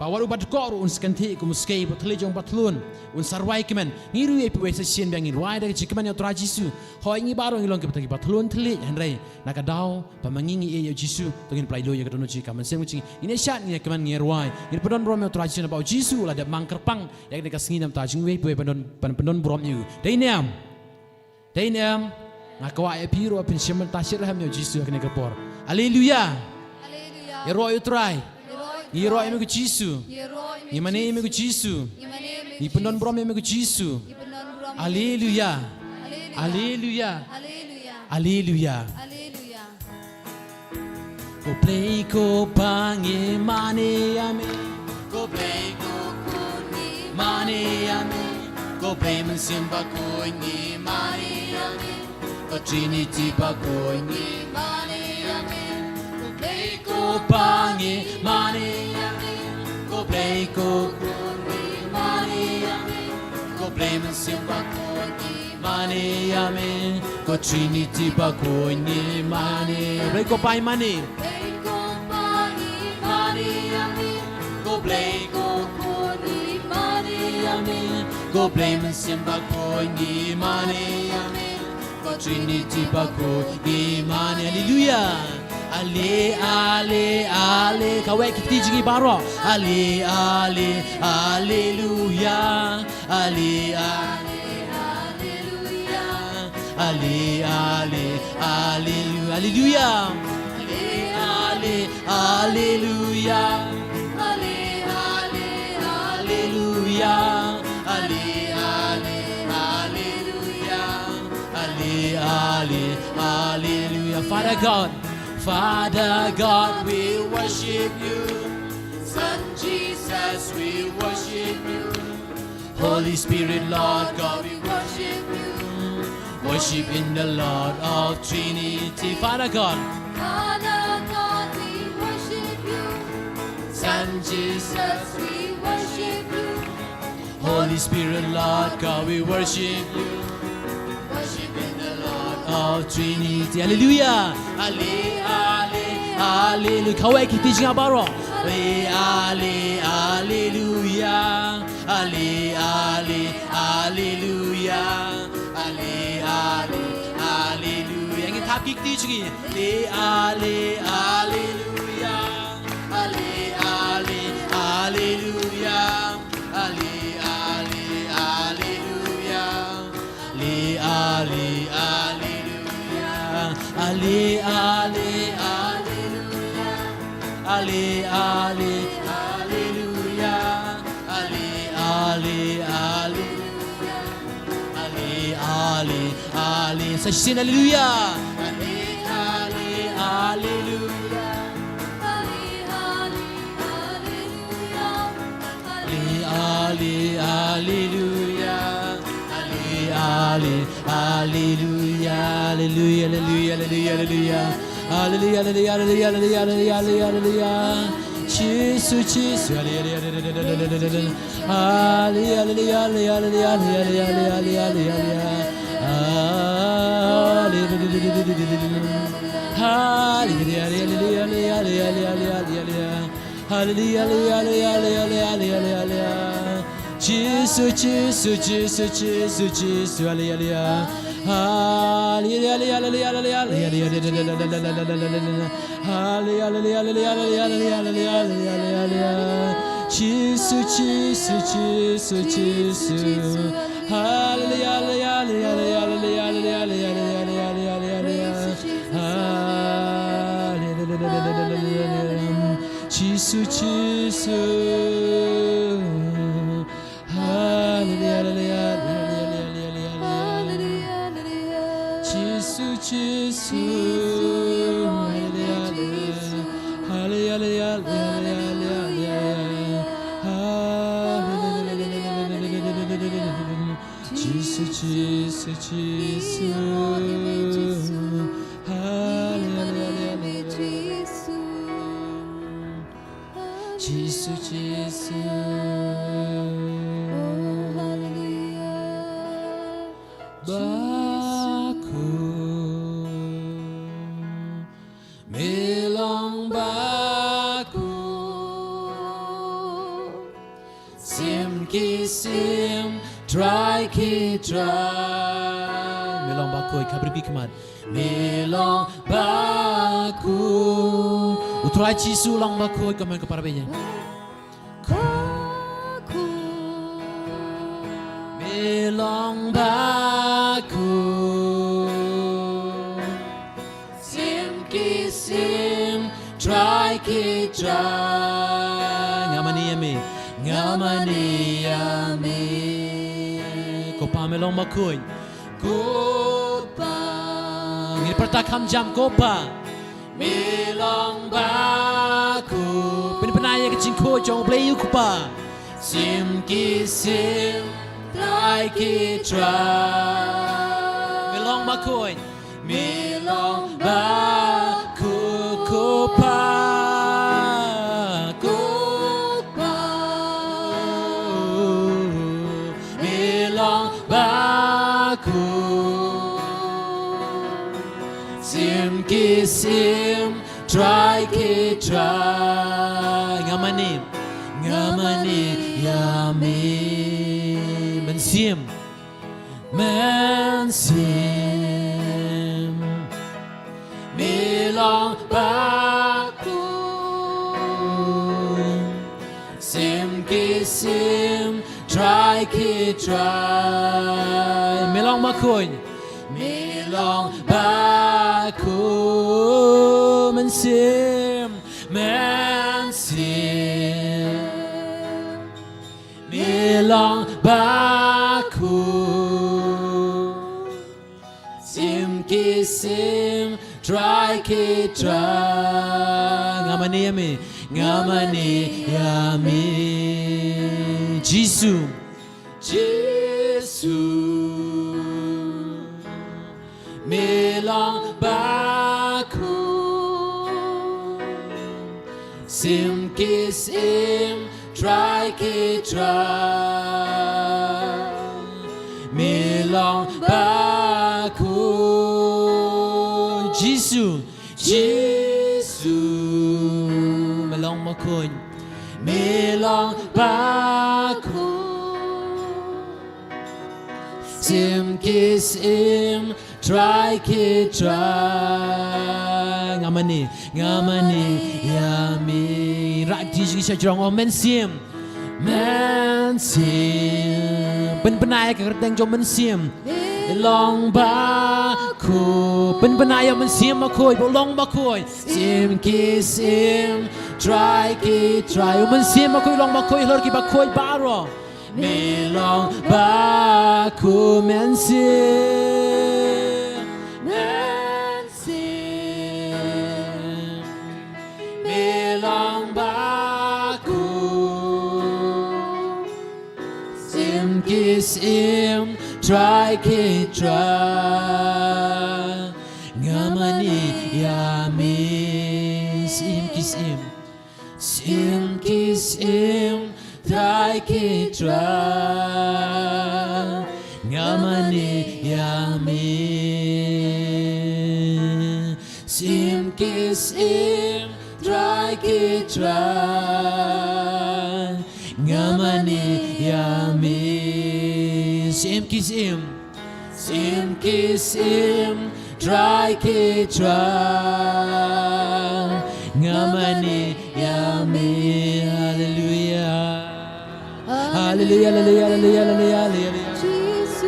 Pawar ubat koru un sekanti ku muskai bathli jong batlun un sarwai kemen ngiru ye piwe sesien bang irwai da chikman yo tra jisu hoi ngi baro ngi long ke batagi batlun thli hanrei nakadau pamangingi ye yo jisu tongin plai lo ye katono chi kaman sem chi ine shat ni keman ngi irwai ir padon brom yo tra jisu na bau jisu la da mangkerpang yak de kasngi nam ta jingwe piwe padon brom yu deinam ngakwa ye piro pin shemen tasir ham yo jisu akne kapor haleluya iro yo try Iro ime ku Jisu. Imane ime ku Jisu. Ipendon brom ime ku Jisu. Haleluya. Haleluya. Haleluya. Go play ko pangi mane ame. Go play ko kuni mane ame. Go play mensimba kuni mane ame. Go trinity pa kuni mane ame. Go play ko pangi mane. Go play ko money go play men simba ko money amen go trinity ba ko ni money play ko pai money amen go play ko money amen go play men simba ko ni money amen go trinity ba ko ni money hallelujah Ale, ale, ale, kawai kita jingi baro. Ale, ale, haleluya. Ale, ale, haleluya. Ale, ale, haleluya. Ale, ale, haleluya. Ale, ale, haleluya. Ale, ale, haleluya. Ale, ale, haleluya. Father God, we worship you. Son Jesus, we worship you. Holy Spirit, Lord God, we worship you. Worship in the Lord of Trinity. Father God, we worship you. Son Jesus, we worship you. Holy Spirit, Lord God, we worship you. Worship in the Lord of Trinity. Hallelujah. Hallelujah. Kawai kita jinga baro. Hallelujah. Hallelujah. Hallelujah. Yang kita kita jingi. Hallelujah. Hallelujah. Say sin hallelujah. Jesus, Jesus. Baku melong baku sim kisim try ki try melong baku kabri kemat melong baku utrai Yesus long baku kemen keparabenya melong baku sim kisim try ki try ngamani yami kopa melong baku kopa ngir pertakam jam kopa melong baku penaya kecing ko jong play kopa sim kisim try ki try melong baku melong baku kopa kopa melong baku sim kisim try ki try ngamani yami mensim melong baku sim kisim try ki try melong baku mensim melong baku sim kisim try ki try ngamani yami Jesus melong baku sim kisim try ki try melong baku Jesus melong baku sim kisim try ki try ngamani yami rak di sigi sajrong men sim penaya kerteng jom men sim long baku penaya men sim makoi bolong bakoi sim kisim try ki try men sim makoi long bakoi lor ki bakoi baro melong baku mensim melong baku sim kisim try ki try ngamani yami sim kisim try ki try ngamani yami sim kisim try ki try ngamani yami sim kisim try ki try ngamani yami hallelujah hallelujah hallelujah hallelujah hallelujah Jesus,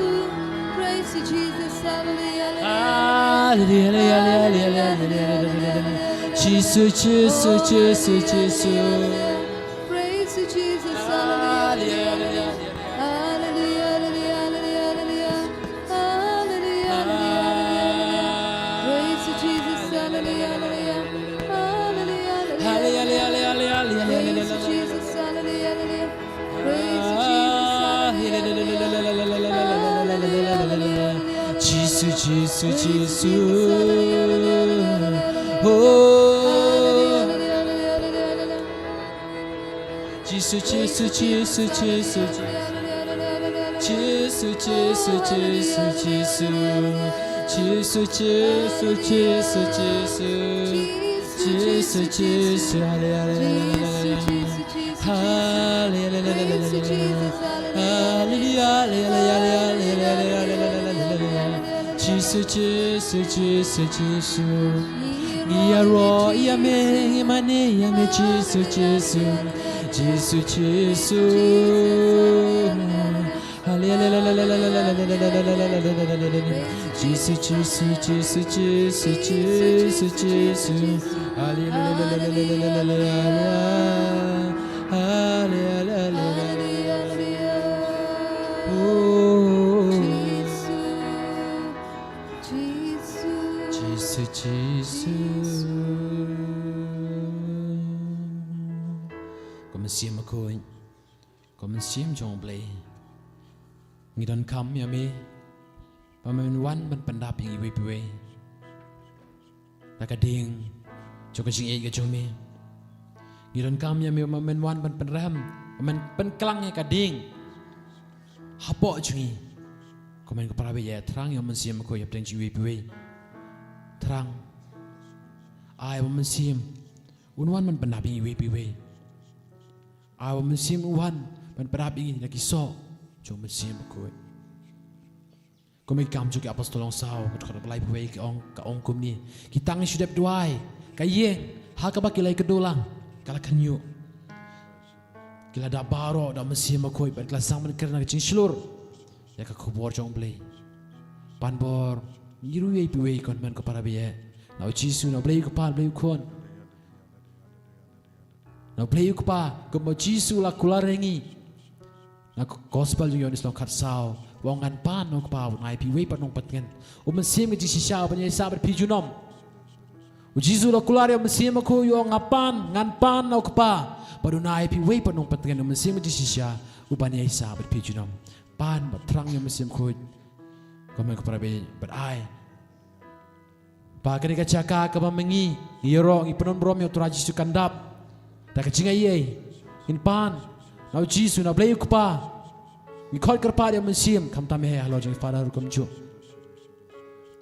praise you, Jesus, hallelujah, hallelujah hallelujah hallelujah Jesus praise you, Jesus, hallelujah, hallelujah, hallelujah, hallelujah, hallelujah, praise you, Jesus, hallelujah, hallelujah, hallelujah, praise you, Jesus, hallelujah, hallelujah, praise you, Jesus, oh Kom sim koin, kom sim jong play. Ngi don kam ya me, pamen wan ban pandap yang iwe piwe. Taka ding, jong kacing e kacong me. Ngi don kam ya me pamen wan ban penram, pamen penklang ya kading. Hapo jungi, komen ke parabe ya terang yang mensim ko ya teng iwe piwe. Terang, ai pamen sim, unwan ban pandap yang iwe piwe. Awa mesim uhan ban perap ingin lagi so jom mesim ko kam juga apostolong sao ko kada balai puai ka ong kum ni kita ngi sudap duai ka ye ha ka bakilai kedulang kala kanyu kila da baro da mesim ko ban kelasang ban kerna cing slur ya ka kubor jong play panbor ngiru ye puai kon man ko para be na jisu na play ko pan play kon na play ko pa ko mo Jisu la kularengi na gospel yung yonis long katsao wangan pan no pa ngai pi we pa nong patgen o mensim ke Jisu sha pa ni sabar pi junom o Jisu la kulare mensim ko yo ngapan ngan pan no pa padu nai pi we pa nong patgen o mensim ke Jisu sha o pa ni sabar pi junom pan ba trang yo mensim ko me ko para be but ai pa ka chaka ka ba mengi yero ngi penon brom yo tura Jisu kandap tak kecing ayai, in pan, nau Jisu na belayu kupa, ni kau kerpa dia mensim, kam tameh halo jeng Father kum jo,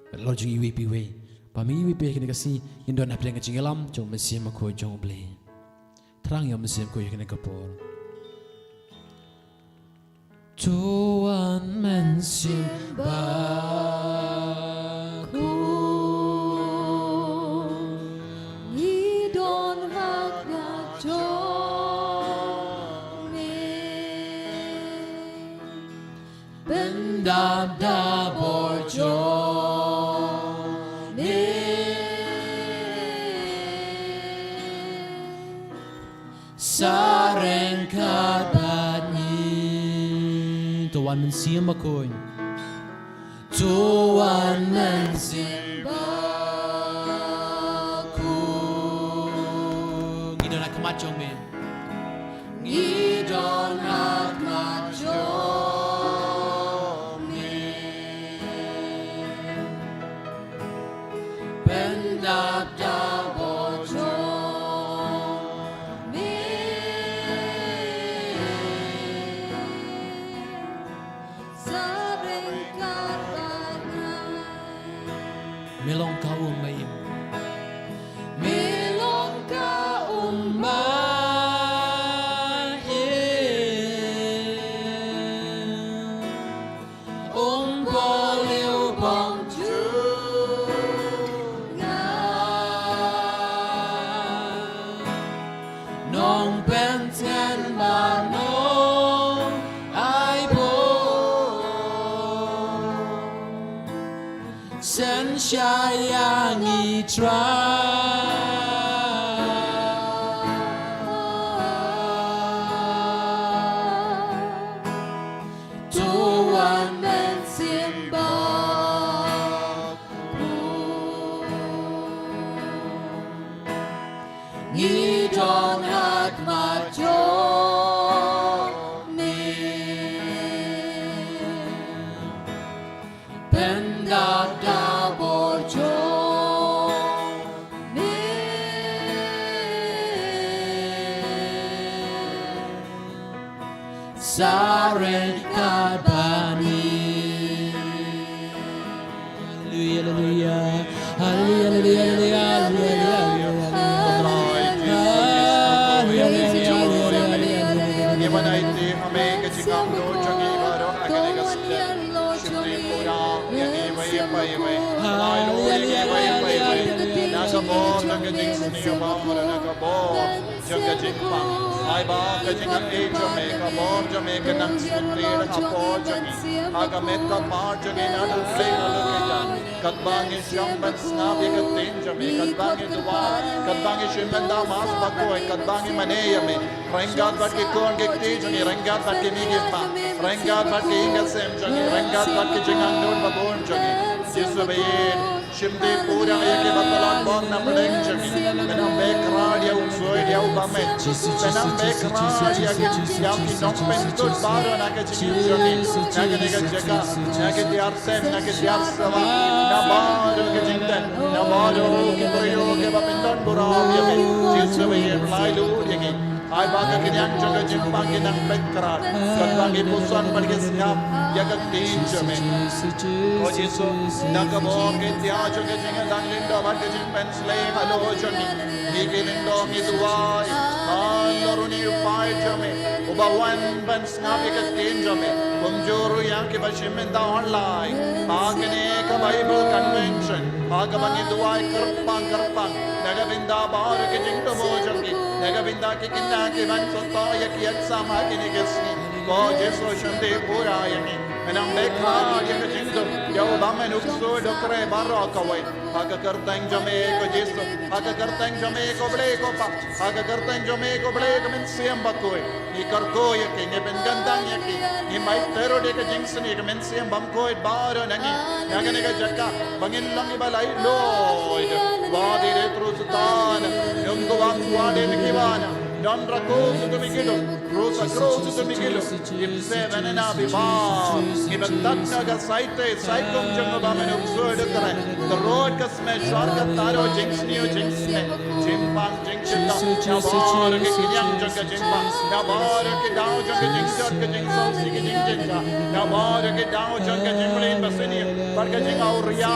halo jeng iwi piwe, pami iwi piwe kena kasi, in don hapeng kecing elam, jong mensim aku jong belay, terang yang mensim aku kena kapor. Tuhan mensim baku. Dab dab borjo ne sareng kabani Tuhan mensim aku Tuhan mensim aku ngidon nak macong me ngidon nak macong dab dab borjo me sareng kabani melong ka umay melong ka umay boliu bong nong benten manong ai bo sen sayang itra Tuhan mensimbahku ngidon hat majo ni pendap da borjo ni Saren Kabani. Hallelujah, hallelujah, hallelujah, Yevanaiti hame kachikam lo chagi baro agane gasle. Shimri pura yani vai pai vai. Lai lo yani vai pai vai. Nagabo nagajing sniyaba nagabo jagajing pang. Ai ba kajing age me kabor jame kanang smri hapo jagi. Agamet ka par jagi na dulse alukaya. Kadbangi shamban snabi katin jame kadbangi duwa kadbangi shimanda mas bakoy kadbangi maneya me. Rengat batki kon gekti jani rengat batki migipa rengat batki ingasem jani rengat batki jingang non babon jani jisubayin shimdi pura yake batalan bon na bring jani menam bekrad ya usoy ya ubamet menam bekrad ya ki nompen tut baro na ke jini jani nage nege jeka nage diarsem nage diarsawa na baro ke jinten na baro ke proyo ke bapindon buram yake jisubayin lailu yake ai ba ka kinyang jaga jimpa kinang bekrat kadang ipusan pergi siap jaga tinjame o Yesu nakabo ke tia jaga jinga dang lindo ba ke jimpen slay halo jani igilindo ngituai aloruni upai jame ubawan ban snapi ka tinjame kumjuru yang ke bashimen da online agane ka Bible convention agabang ituai kerpang nagavinda bar ke jingto mo jagi nagavinda ke kinna ke van soto ya ki aksama ke ni gesni ko Jesu shande pura yani menang bekha ya ke jingto ya ubamen ukso dokre baro kawai aga kartang jame ko Jesu aga kartang jame ko ble ko pa aga kartang jame ko ble ko men siam bakoi ni karko ya ke ne ben gandang ya ki ni mai tero de ke jingsni ke men siam bam ko baro nangi nagane ga jakka bangin lang ibalai lord wadi de trusutan yongo wangwade nikiwana don rakosu to mikido rosa krosu to mikido ipse venena biba ibadna ga saite saikom jamno bamen upsod kare the road ka sme shar ka taro jingsniyo jingsne jimpang jingshita nabar ke kinyang jaga jimpa nabar ke dao jaga jingsot ke jingsol sig jingjinja nabar ke dao jaga jimlin baseni par ke jing auriya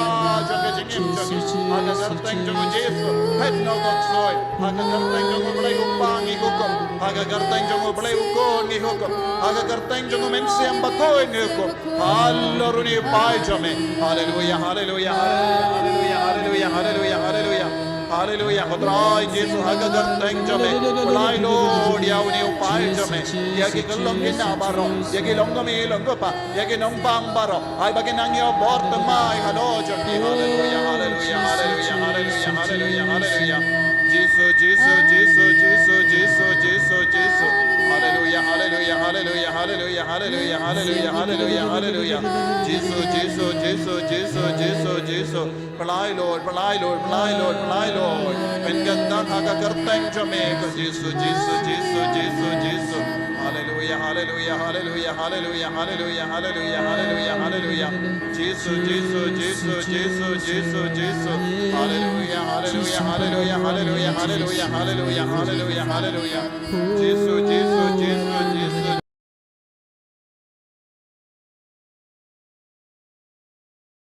jaga jingim jagi aga gartang jago Jesu het no gotsoy aga gartang jago blai upang hukum aga gartang jago blai ukon ni hukum aga gartang jago mensiam bakoy ni hukum alloruni pai jame hallelujah hallelujah hallelujah hallelujah hallelujah hallelujah hallelujah hodrai Jesu aga gartang jame blai lord ya uni upai jame yagi gallong gina baro yagi longami longopa yagi nombang baro ai baginang yo bort mai halo jati hallelujah hallelujah hallelujah hallelujah hallelujah hallelujah Jesus, Jesus, Jesus, Jesus, Jesus, Jesus, Jesus. Hallelujah, hallelujah, hallelujah, hallelujah, hallelujah, hallelujah, hallelujah, hallelujah. Jesus, Jesus, Jesus, Jesus, Jesus, Jesus. Palai Lord, palai Lord, palai Lord, palai Lord. Penggantan aga karteng Jamaica. Jesus, Jesus, Jesus, Jesus, Jesus. Hallelujah, hallelujah, hallelujah, hallelujah, hallelujah, hallelujah, hallelujah, hallelujah. Jesus, Jesus, Jesus, Jesus, Jesus, Jesus. Hallelujah, hallelujah, hallelujah, hallelujah, hallelujah, hallelujah, hallelujah, hallelujah. Jesus, Jesus, Jesus.